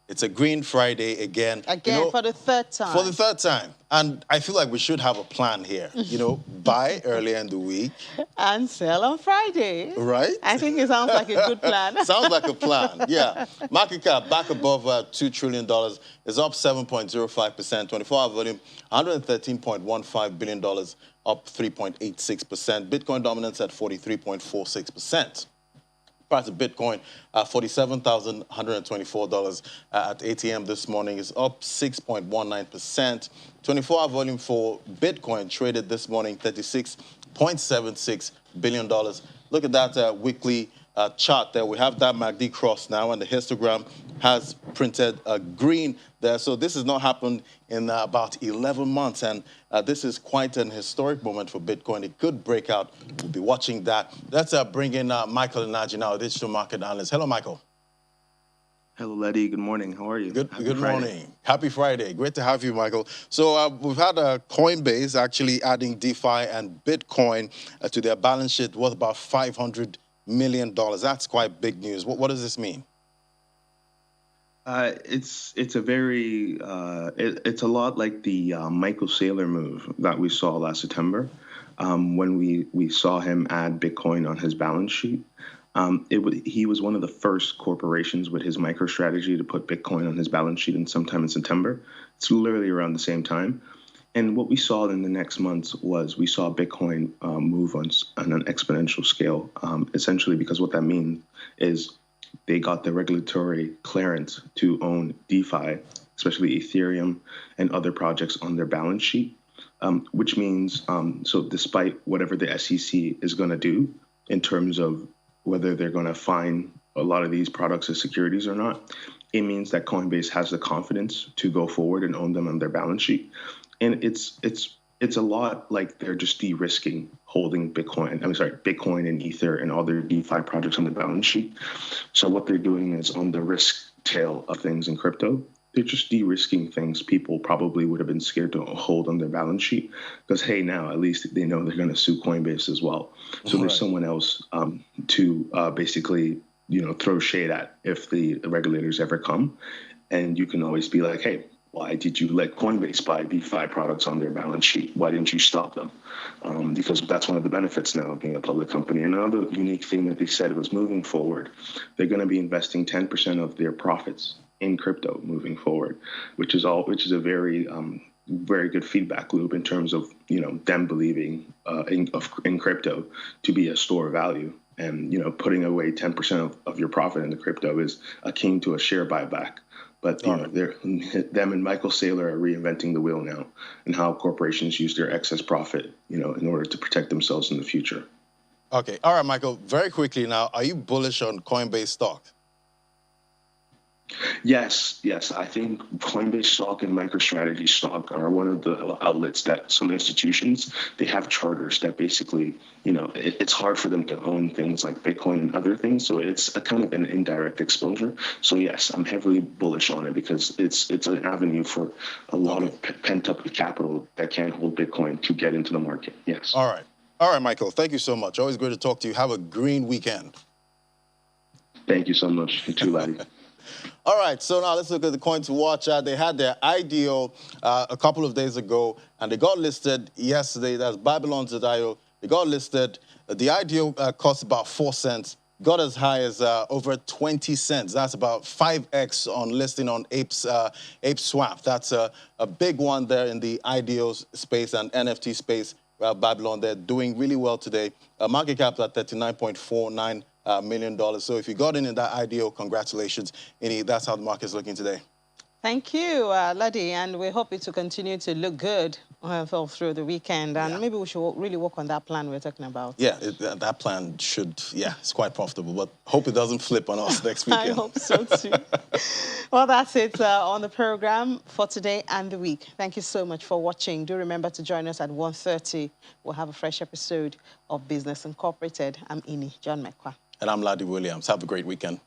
It's a Green Friday again. Again, for the third time. For the third time. And I feel like we should have a plan here. Buy earlier in the week. And sell on Friday. Right? I think it sounds like a good plan. Sounds like a plan, yeah. Market cap back above $2 trillion is up 7.05%. 24-hour volume, $113.15 billion, up 3.86%. Bitcoin dominance at 43.46%. Price of Bitcoin at $47,124 at ATM this morning is up 6.19%. 24-hour volume for Bitcoin traded this morning, $36.76 billion. Look at that weekly chart there. We have that MACD cross now, and the histogram has printed green there. So this has not happened in about 11 months, and this is quite an historic moment for Bitcoin. It could break out. We'll be watching that. Let's bring in Michael Inaji now, digital market analyst. Hello, Michael. Hello, Letty. Good morning. How are you? Good morning. Happy Friday. Great to have you, Michael. So we've had Coinbase actually adding DeFi and Bitcoin to their balance sheet worth about $500 million. That's quite big news. What does this mean? It's a very it's a lot like the Michael Saylor move that we saw last September when we saw him add Bitcoin on his balance sheet. He was one of the first corporations with his MicroStrategy to put Bitcoin on his balance sheet sometime in September. It's literally around the same time. And what we saw in the next months was we saw Bitcoin move on an exponential scale, essentially because what that means is they got the regulatory clearance to own DeFi, especially Ethereum and other projects on their balance sheet, which means, so despite whatever the SEC is going to do in terms of whether they're going to fine a lot of these products as securities or not, it means that Coinbase has the confidence to go forward and own them on their balance sheet. And it's a lot like they're just de-risking holding Bitcoin and Ether and other DeFi projects on the balance sheet. So what they're doing is on the risk tail of things in crypto, they're just de-risking things people probably would have been scared to hold on their balance sheet because, hey, now at least they know they're going to sue Coinbase as well. So there's someone else to basically, throw shade at if the regulators ever come. And you can always be like, hey, why did you let Coinbase buy DeFi products on their balance sheet? Why didn't you stop them? Because that's one of the benefits now of being a public company. Another unique thing that they said was moving forward, they're going to be investing 10% of their profits in crypto moving forward, which is a very very good feedback loop in terms of them believing in crypto to be a store of value. And putting away 10% of your profit in the crypto is akin to a share buyback. But them and Michael Saylor are reinventing the wheel now, and how corporations use their excess profit, in order to protect themselves in the future. Okay, all right, Michael. Very quickly now, are you bullish on Coinbase stock? Yes. I think Coinbase stock and MicroStrategy stock are one of the outlets that some institutions, they have charters that basically, it's hard for them to own things like Bitcoin and other things. So it's a kind of an indirect exposure. So yes, I'm heavily bullish on it because it's an avenue for a lot of pent up capital that can't hold Bitcoin to get into the market. Yes. All right, Michael. Thank you so much. Always great to talk to you. Have a green weekend. Thank you so much. You too, Laddie. All right, so now let's look at the coin to watch. They had their IDO a couple of days ago, and they got listed yesterday. That's Babylon.io. They got listed. The IDO cost about 4 cents. Got as high as over 20 cents. That's about 5x on listing on ApeSwap. That's a big one there in the IDO space and NFT space. Babylon, they're doing really well today. Market cap at $39.49 million. So if you got in that IDO, congratulations. That's how the market's looking today. Thank you, Ladi, and we hope it to continue to look good through the weekend. And maybe we should really work on that plan we're talking about. Yeah, that plan should, it's quite profitable, but hope it doesn't flip on us next weekend. I hope so too. Well, that's it on the program for today and the week. Thank you so much for watching. Do remember to join us at 1:30. We'll have a fresh episode of Business Incorporated. I'm Ini John Mekwa. And I'm Ladi Williams. Have a great weekend.